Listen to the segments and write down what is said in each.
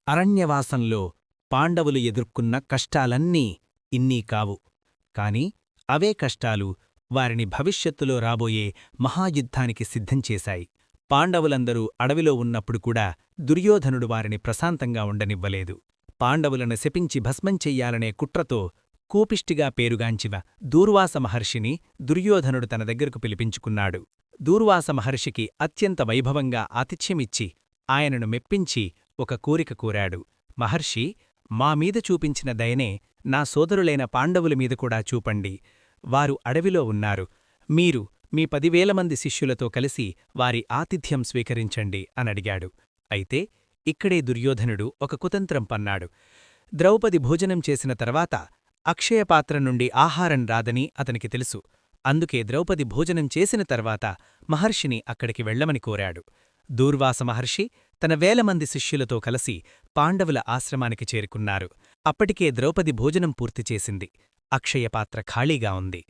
అరణ్యవాసంలో పాండవులు ఎదుర్కొన్న కష్టాలన్నీ ఇన్నీ కావు. కాని అవే కష్టాలు వారిని భవిష్యత్తులో రాబోయే మహాయుద్ధానికి సిద్ధంచేశాయి. పాండవులందరూ అడవిలో ఉన్నప్పుడు కూడా దుర్యోధనుడు వారిని ప్రశాంతంగా ఉండనివ్వలేదు. పాండవులను శపించి భస్మం చెయ్యాలనే కుట్రతో కోపిష్టిగా పేరుగాంచిన దూర్వాస మహర్షిని దుర్యోధనుడు తన దగ్గరకు పిలిపించుకున్నాడు. దూర్వాస మహర్షికి అత్యంత వైభవంగా ఆతిథ్యమిచ్చి ఆయనను మెప్పించి ఒక కోరిక కోరాడు. మహర్షి, మామీద చూపించిన దయనే నా సోదరులైన పాండవుల మీద కూడా చూపండి. వారు అడవిలో ఉన్నారు. మీరు మీ 10,000 మంది శిష్యులతో కలిసి వారి ఆతిథ్యం స్వీకరించండి అనడిగాడు. అయితే ఇక్కడే దుర్యోధనుడు ఒక కుతంత్రం పన్నాడు. ద్రౌపది భోజనం చేసిన తర్వాత అక్షయపాత్ర నుండి ఆహారం రాదని అతనికి తెలుసు. అందుకే ద్రౌపది భోజనం చేసిన తర్వాత మహర్షిని అక్కడికి వెళ్లమని కోరాడు. దూర్వాస మహర్షి తన 1,000 మంది శిష్యులతో కలిసి పాండవుల ఆశ్రమానికి చేరుకున్నారు. అప్పటికే ద్రౌపది భోజనం పూర్తిచేసింది. అక్షయపాత్ర ఖాళీగా ఉంది.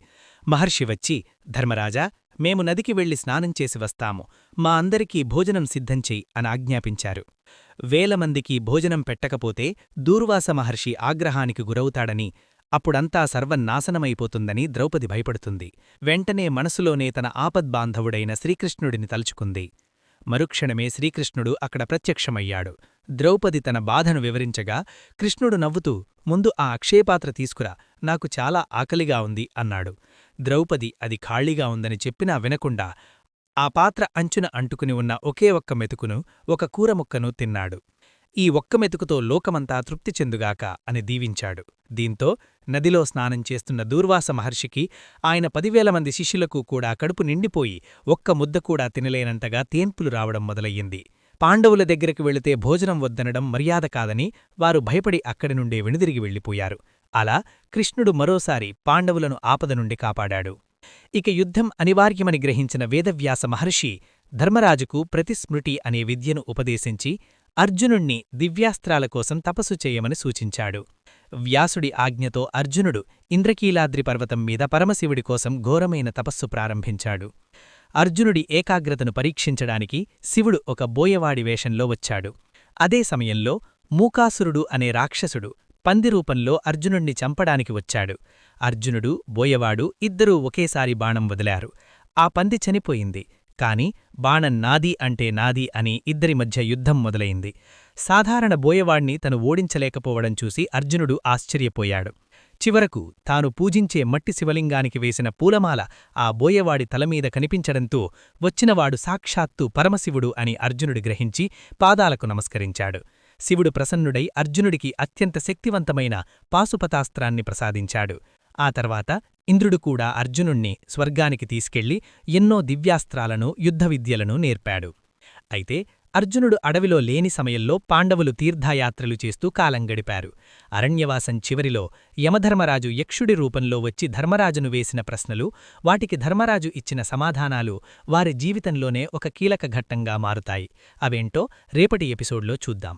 మహర్షి వచ్చి, ధర్మరాజా, మేము నదికి వెళ్లి స్నానం చేసి వస్తాము. మా అందరికీ భోజనం సిద్ధంచెయ్ అని ఆజ్ఞాపించారు. 1,000 మందికి భోజనం పెట్టకపోతే దూర్వాస మహర్షి ఆగ్రహానికి గురవుతాడని, అప్పుడంతా సర్వనాశనమైపోతుందని ద్రౌపది భయపడుతుంది. వెంటనే మనసులోనే తన ఆపద్బాంధవుడైన శ్రీకృష్ణుడిని తలుచుకుంది. మరుక్షణమే శ్రీకృష్ణుడు అక్కడ ప్రత్యక్షమయ్యాడు. ద్రౌపది తన బాధను వివరించగా కృష్ణుడు నవ్వుతూ, ముందు ఆ అక్షయపాత్ర తీసుకురా, నాకు చాలా ఆకలిగా ఉంది అన్నాడు. ద్రౌపది అది ఖాళీగా ఉందని చెప్పినా వినకుండా ఆ పాత్ర అంచున అంటుకుని ఉన్న ఒకే ఒక్క మెతుకును, ఒక కూరముక్కను తిన్నాడు. ఈ ఒక్క మెతుకుతో లోకమంతా తృప్తి చెందుగాక అని దీవించాడు. దీంతో నదిలో స్నానం చేస్తున్న దూర్వాస మహర్షికి ఆయన 10,000 మంది శిష్యులకు కూడా కడుపు నిండిపోయి ఒక్క ముద్దకూడా తినలేనంతగా తేన్పులు రావడం మొదలయ్యింది. పాండవుల దగ్గరికి వెళితే భోజనం వద్దనడం మర్యాద కాదని వారు భయపడి అక్కడి నుండే వెనుదిరిగి వెళ్ళిపోయారు. అలా కృష్ణుడు మరోసారి పాండవులను ఆపద నుండి కాపాడాడు. ఇక యుద్ధం అనివార్యమని గ్రహించిన వేదవ్యాస మహర్షి ధర్మరాజుకు ప్రతిస్మృతి అనే విద్యను ఉపదేశించి అర్జునుణ్ణి దివ్యాస్త్రాల కోసం తపస్సు చేయమని సూచించాడు. వ్యాసుడి ఆజ్ఞతో అర్జునుడు ఇంద్రకీలాద్రి పర్వతం మీద పరమశివుడి కోసం ఘోరమైన తపస్సు ప్రారంభించాడు. అర్జునుడి ఏకాగ్రతను పరీక్షించడానికి శివుడు ఒక బోయవాడి వేషంలో వచ్చాడు. అదే సమయంలో మూకాసురుడు అనే రాక్షసుడు పంది రూపంలో అర్జునుణ్ణి చంపడానికి వచ్చాడు. అర్జునుడు, బోయవాడు ఇద్దరూ ఒకేసారి బాణం వదిలారు. ఆ పంది చనిపోయింది. కాని బాణం నాది అంటే నాది అని ఇద్దరి మధ్య యుద్ధం మొదలైంది. సాధారణ బోయవాణ్ణి తను ఓడించలేకపోవడం చూసి అర్జునుడు ఆశ్చర్యపోయాడు. చివరకు తాను పూజించే మట్టి శివలింగానికి వేసిన పూలమాల ఆ బోయవాడి తలమీద కనిపించడంతో వచ్చినవాడు సాక్షాత్తు పరమశివుడు అని అర్జునుడు గ్రహించి పాదాలకు నమస్కరించాడు. శివుడు ప్రసన్నుడై అర్జునుడికి అత్యంత శక్తివంతమైన పాశుపతాస్త్రాన్ని ప్రసాదించాడు. ఆ తర్వాత ఇంద్రుడు కూడా అర్జునుణ్ణి స్వర్గానికి తీసుకెళ్లి ఎన్నో దివ్యాస్త్రాలను, యుద్ధవిద్యలను నేర్పాడు. అయితే అర్జునుడు అడవిలో లేని సమయంలో పాండవులు తీర్థయాత్రలు చేస్తూ కాలం గడిపారు. అరణ్యవాసం చివరిలో యమధర్మరాజు యక్షుడి రూపంలో వచ్చి ధర్మరాజును వేసిన ప్రశ్నలు, వాటికి ధర్మరాజు ఇచ్చిన సమాధానాలు వారి జీవితంలోనే ఒక కీలక ఘట్టంగా మారుతాయి. అవేంటో రేపటి ఎపిసోడ్లో చూద్దాం.